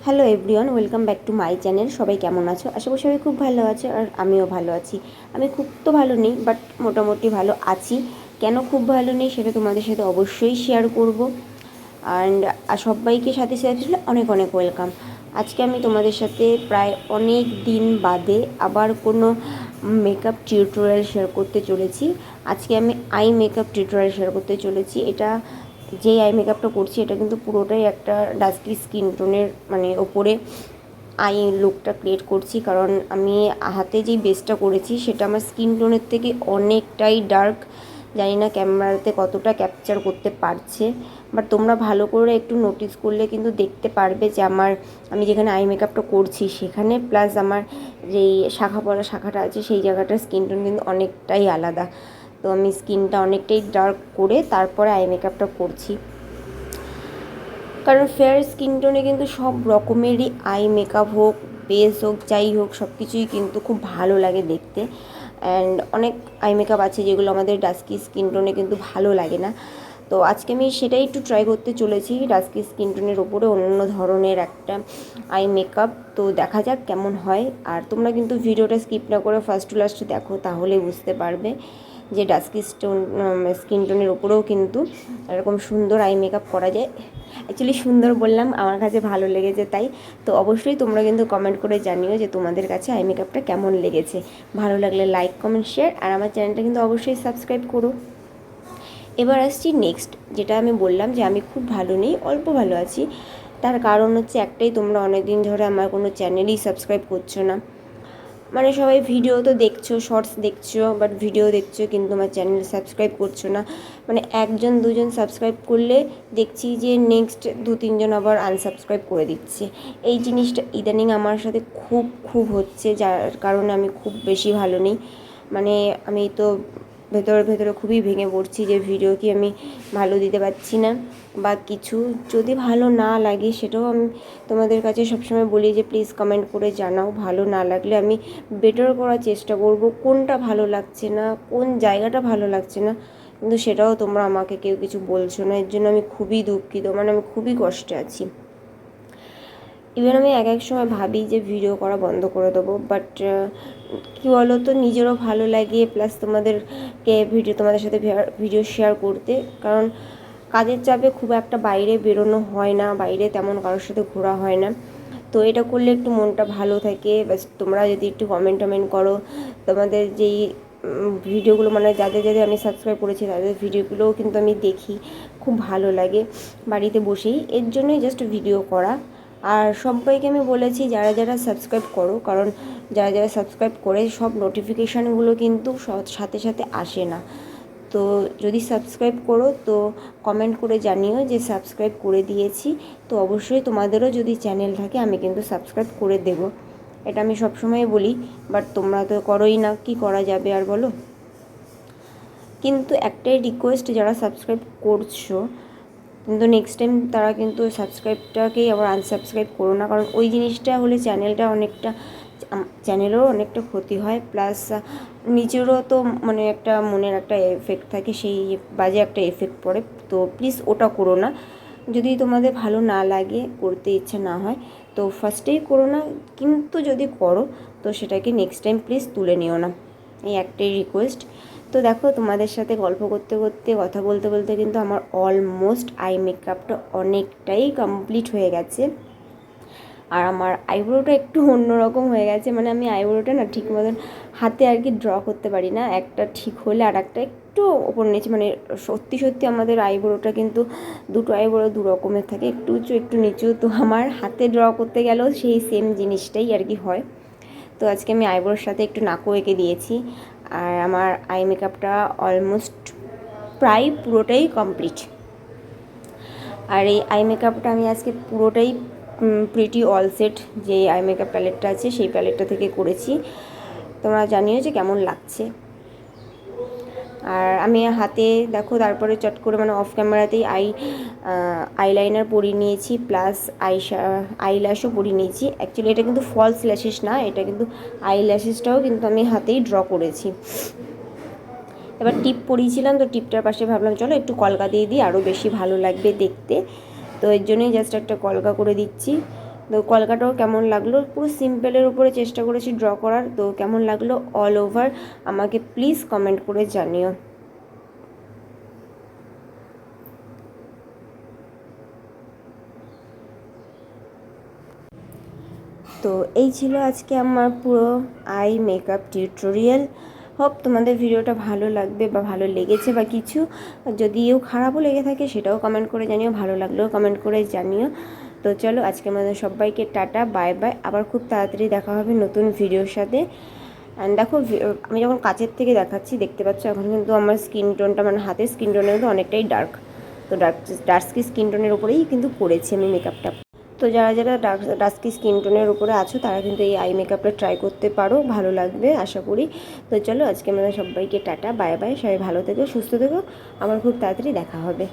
Hello everyone, welcome back to my channel. সবাই কেমন আছো? আশা করি সবাই খুব ভালো আছে, আর আমিও ভালো আছি। আমি খুব তো ভালো নেই, বাট মোটামুটি ভালো আছি। কেন খুব ভালো নেই সেটা তোমাদের সাথে অবশ্যই শেয়ার করব। অ্যান্ড সবাইকে সাথে সাথে অনেক অনেক ওয়েলকাম। আজকে আমি তোমাদের সাথে প্রায় অনেক দিন বাদে আবার কোনো মেকআপ টিউটোরিয়াল শেয়ার করতে চলেছি। আজকে আমি আই মেকআপ টিউটোরিয়াল শেয়ার করতে চলেছি। এটা যেই আই মেকআপটা করছি এটা কিন্তু পুরোটাই একটা ডাস্কি স্কিন টোনের ওপরে আই লুকটা ক্রিয়েট করছি, কারণ আমি হাতে যেই বেসটা করেছি সেটা আমার স্কিন টোনের থেকে অনেকটাই ডার্ক। জানি না ক্যামেরাতে কতটা ক্যাপচার করতে পারছে, বাট তোমরা ভালো করে একটু নোটিস করলে কিন্তু দেখতে পারবে যে আমি যেখানে আই মেকআপটা করছি সেখানে প্লাস আমার যেই শাখাটা আছে সেই জায়গাটার স্কিন টোন কিন্তু অনেকটাই আলাদা। তো আমি স্কিনটা অনেকটাই ডার্ক করে তারপরে আই মেকআপটা করছি, কারণ ফেয়ার স্কিন টোনে কিন্তু সব রকমেরই আই মেকআপ হোক, বেস হোক, যাই হোক, সব কিছুই কিন্তু খুব ভালো লাগে দেখতে। অ্যান্ড অনেক আই মেকআপ আছে যেগুলো আমাদের ডাস্কি স্কিন টোনে কিন্তু ভালো লাগে না। তো আজকে আমি সেটাই একটু ট্রাই করতে চলেছি, ডাস্কি স্কিন টোনের ওপরে অন্য ধরনের একটা আই মেকআপ। তো দেখা যাক কেমন হয়। আর তোমরা কিন্তু ভিডিওটা স্কিপ না করে ফার্স্ট টু লাস্ট দেখো, তাহলে বুঝতে পারবে যে ডাস্কি স্কিন টোনের ওপরেও কিন্তু এরকম সুন্দর আই মেকআপ করা যায়। অ্যাকচুয়ালি সুন্দর বললাম, আমার কাছে ভালো লেগেছে তাই। তো অবশ্যই তোমরা কিন্তু কমেন্ট করে জানিও যে তোমাদের কাছে আই মেকআপটা কেমন লেগেছে। ভালো লাগলে লাইক, কমেন্ট, শেয়ার, আর আমার চ্যানেলটা কিন্তু অবশ্যই সাবস্ক্রাইব করো। এবার আসছি নেক্সট, যেটা আমি বললাম যে আমি খুব ভালো নেই, অল্প ভালো আছি। তার কারণ হচ্ছে একটাই, তোমরা অনেক দিন ধরে আমার কোনো চ্যানেলই সাবস্ক্রাইব করছো না। সবাই ভিডিও তো দেখছো, শর্টস দেখছো, বাট ভিডিও দেখছো কিন্তু আমার চ্যানেল সাবস্ক্রাইব করছো না। একজন দুজন সাবস্ক্রাইব করলে দেখছি যে নেক্সট 2-3 জন আবার আনসাবস্ক্রাইব করে দিচ্ছে। এই জিনিসটা ইদানিং আমার সাথে খুব খুব হচ্ছে, যার কারণে আমি খুব বেশি ভালো নেই। আমি তো ভেতরে ভেতরে খুবই ভেঙে পড়ছি যে ভিডিও কি আমি ভালো দিতে পারছি না বা কিছু। যদি ভালো না লাগে সেটাও আমি তোমাদের কাছে সবসময় বলি যে প্লিজ কমেন্ট করে জানাও। ভালো না লাগলে আমি বেটার করার চেষ্টা করব। কোনটা ভালো লাগছে না, কোন জায়গাটা ভালো লাগছে না, কিন্তু সেটাও তোমরা আমাকে কেউ কিছু বলছো না। এর জন্য আমি খুবই দুঃখিত, আমি খুবই কষ্টে আছি। ইভেন আমি এক এক সময় ভাবি যে ভিডিও করা বন্ধ করে দেবো, বাট কী বলো তো, নিজেরও ভালো লাগে প্লাস তোমাদের সাথে ভিডিও শেয়ার করতে। কারণ কাজের চাপে খুব একটা বাইরে বেরোনো হয় না, বাইরে তেমন কারোর সাথে ঘোরা হয় না। তো এটা করলে একটু মনটা ভালো থাকে। বাস তোমরা যদি একটু কমেন্ট করো, তোমাদের যেই ভিডিওগুলো যাদের যাদের আমি সাবস্ক্রাইব করেছি তাদের ভিডিওগুলোও কিন্তু আমি দেখি, খুব ভালো লাগে বাড়িতে বসেই। এর জন্যই জাস্ট ভিডিও করা। আর সবাইকে আমি বলেছি যারা যারা সাবস্ক্রাইব করো, কারণ যারা যারা সাবস্ক্রাইব করে সব নোটিফিকেশানগুলো কিন্তু সাথে সাথে আসে না। তো যদি সাবস্ক্রাইব করো তো কমেন্ট করে জানিও যে সাবস্ক্রাইব করে দিয়েছি। তো অবশ্যই তোমাদেরও যদি চ্যানেল থাকে আমি কিন্তু সাবস্ক্রাইব করে দেবো, এটা আমি সবসময় বলি। বাট তোমরা তো করোই না, কি করা যাবে আর বলো। কিন্তু একটাই রিকোয়েস্ট, যারা সাবস্ক্রাইব করছো কিন্তু নেক্সট টাইম তারা কিন্তু সাবস্ক্রাইবটাকেই আবার আনসাবস্ক্রাইব করো না, কারণ ওই জিনিসটা হলে চ্যানেলেরও অনেকটা ক্ষতি হয়, প্লাস নিজেরও তো একটা মনের একটা এফেক্ট থাকে, সেই বাজে একটা এফেক্ট পড়ে। তো প্লিজ ওটা করো না। যদি তোমাদের ভালো না লাগে, করতে ইচ্ছা না হয়, তো ফার্স্টেই করো না। কিন্তু যদি করো তো সেটাকে নেক্সট টাইম প্লিজ তুলে নিও না, এই একটাই রিকোয়েস্ট। তো দেখো, তোমাদের সাথে গল্প করতে করতে, কথা বলতে বলতে কিন্তু আমার অলমোস্ট আই মেকআপটা অনেকটাই কমপ্লিট হয়ে গেছে। আর আমার আইব্রোটা একটু অন্যরকম হয়ে গেছে, আমি আইব্রোটা না ঠিক মতন হাতে আর কি ড্র করতে পারি না, একটা ঠিক হলে আর একটা একটু ওপর নিচে, সত্যি সত্যি আমাদের আইব্রোটা কিন্তু দুটো আইব্রো দু রকমের থাকে, একটু উঁচু একটু নিচু। তো আমার হাতে ড্র করতে গেলেও সেই সেম জিনিসটাই আর কি হয়। তো আজকে আমি আইব্রোর সাথে একটু নাকও এঁকে দিয়েছি। আর আমার আই মেকআপটা অলমোস্ট প্রায় পুরোটাই কমপ্লিট। আর এই আই মেকআপটা আমি আজকে পুরোটাই প্রিটি অল সেট যে আই মেকআপ প্যালেটটা আছে সেই প্যালেটটা থেকে করেছি। তোমরা জানিও যে কেমন লাগছে। আর আমি হাতে দেখো তারপরে চট করে অফ ক্যামেরাতেই আইলাইনার পরিয়ে নিয়েছি, প্লাস আইল্যাশও পরিয়ে নিয়েছি। অ্যাকচুয়ালি এটা কিন্তু ফলস ল্যাশেস না, এটা কিন্তু আইল্যাশেসটাও কিন্তু আমি হাতেই ড্র করেছি। এবার টিপ পরিয়েছিলাম, তো টিপটার পাশে ভাবলাম চলো একটু কলকা দিয়ে দিই, আরও বেশি ভালো লাগবে দেখতে। তো এর জন্যই জাস্ট একটা কলকা করে দিচ্ছি। তো কলকাটাও কেমন লাগলো, পুরো সিম্পলের উপরে চেষ্টা করেছি ড্র করার। তো কেমন লাগলো অল ওভার আমাকে প্লিজ কমেন্ট করে জানিও। তো এই ছিল আজকে আমার পুরো আই মেকআপ টিউটোরিয়াল। হোপ তোমাদের ভিডিওটা ভালো লাগবে বা ভালো লেগেছে বা কিছু যদিও খারাপও লেগে থাকে সেটাও কমেন্ট করে জানিও, ভালো লাগলেও কমেন্ট করে জানিও। তো চলো আজকে আমাদের সবাইকে টাটা বাই বাই, আবার খুব তাড়াতাড়ি দেখা হবে নতুন ভিডিওর সাথে। অ্যান্ড দেখো আমি যখন কাছের থেকে দেখাচ্ছি দেখতে পাচ্ছ এখন কিন্তু আমার স্কিন টোনটা মানে হাতের স্কিন টোনটা কিন্তু অনেকটাই ডার্ক। তো ডার্ক স্কিন টোনের উপরেই কিন্তু করেছি আমি মেকআপটা। তো যারা যারা ডাস্কি স্কিন টোনের উপরে আছো তারা কিন্তু এই আই মেকআপটা ট্রাই করতে পারো, ভালো লাগবে আশা করি। তো চলো আজকে আমরা সবাইকে টাটা বাই বাই, সবাই ভালো থেকো সুস্থ থেকো, আমার খুব তাড়াতাড়ি দেখা হবে।